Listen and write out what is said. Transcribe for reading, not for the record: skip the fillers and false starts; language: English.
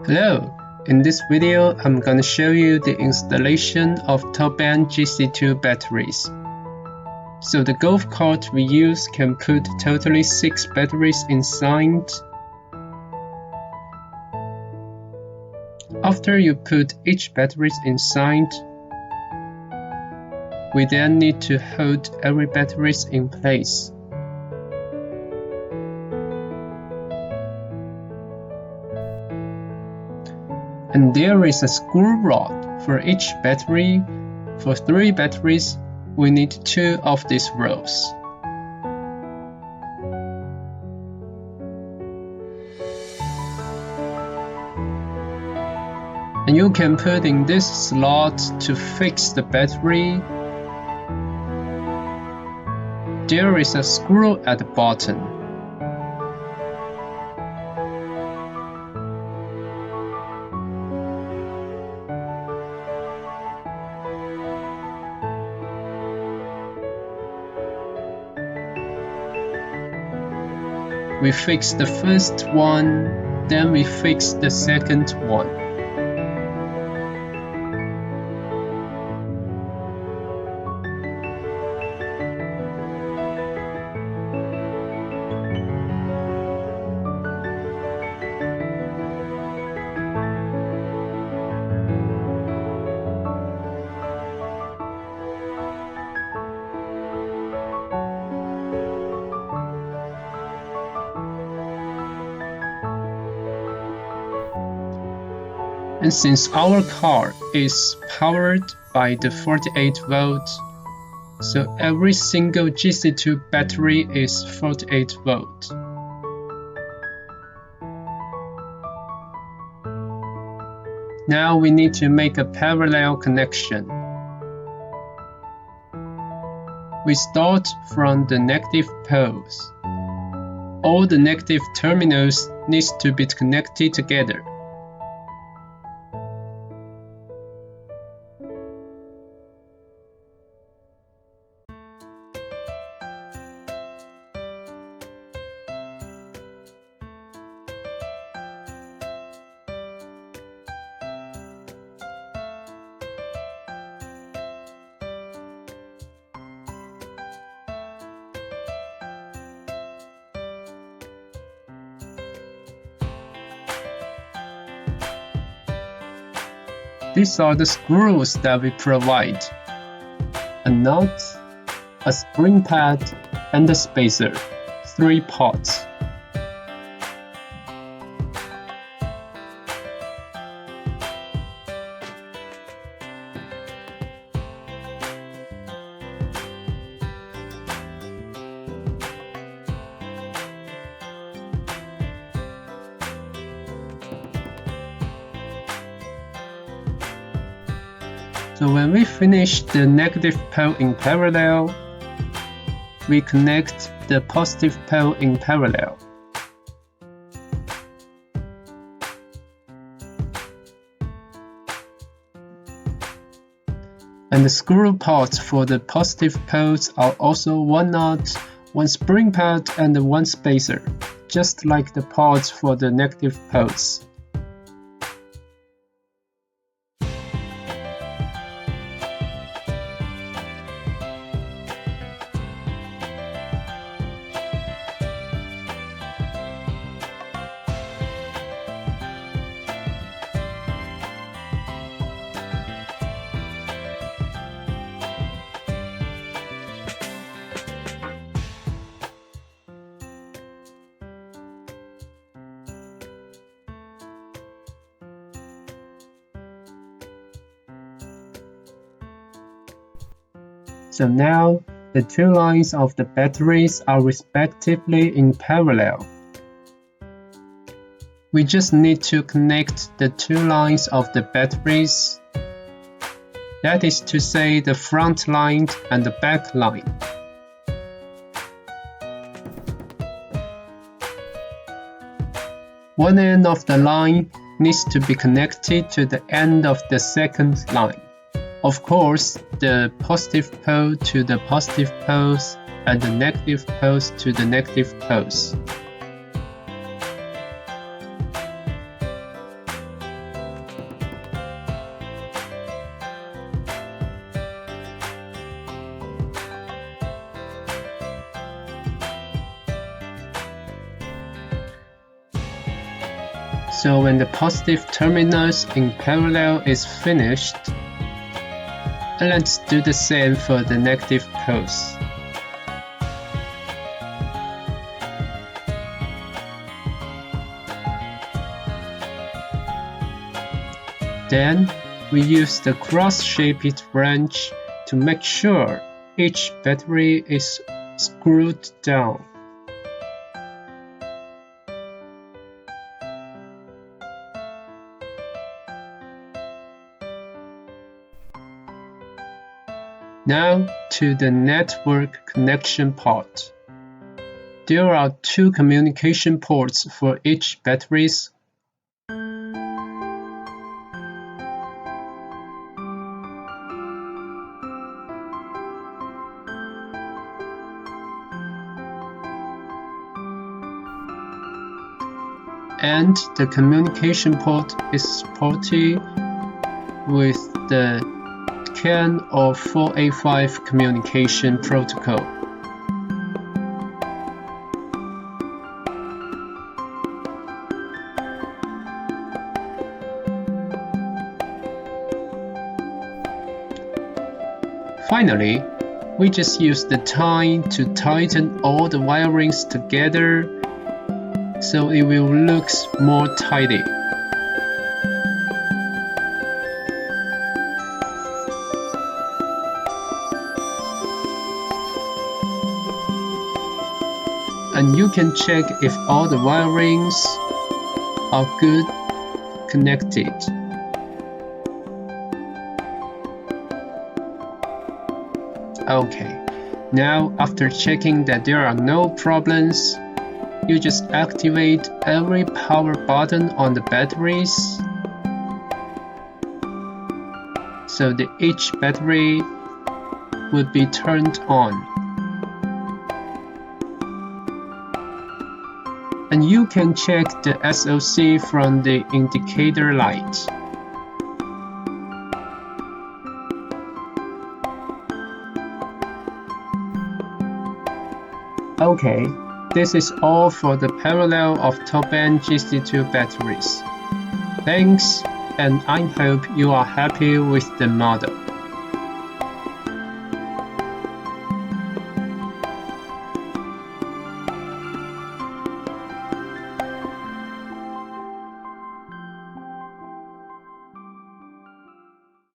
Hello, in this video I'm gonna show you the installation of Topband GC2 batteries. So the golf cart we use can put totally 6 batteries inside. After you put each battery inside, we then need to hold every battery in place. And there is a screw rod for each battery. For 3 batteries, we need 2 of these rods. And you can put in this slot to fix the battery. There is a screw at the bottom. We fix the first one, then we fix the second one. And since our car is powered by the 48 volts, so every single GC2 battery is 48 volts. Now we need to make a parallel connection. We start from the negative poles. All the negative terminals need to be connected together. These are the screws that we provide: a nut, a spring pad, and a spacer, 3 parts. So when we finish the negative pole in parallel, we connect the positive pole in parallel. And the screw parts for the positive poles are also 1 nut, 1 spring pad, and 1 spacer, just like the parts for the negative poles. So now, the 2 lines of the batteries are respectively in parallel. We just need to connect the 2 lines of the batteries, that is to say the front line and the back line. One end of the line needs to be connected to the end of the second line. Of course, the positive pole to the positive poles and the negative poles to the negative poles. So when the positive terminus in parallel is finished, let's do the same for the negative poles. Then we use the cross-shaped wrench to make sure each battery is screwed down. Now to the network connection part. There are 2 communication ports for each batteries. And the communication port is supported with the CAN or 485 communication protocol. Finally, we just use the tie to tighten all the wirings together so it will look more tidy. And you can check if all the wirings are good connected. Okay, now after checking that there are no problems, you just activate every power button on the batteries, so that each battery will be turned on. And you can check the SOC from the indicator light. Okay, this is all for the parallel of Topband GC2 batteries. Thanks, and I hope you are happy with the model.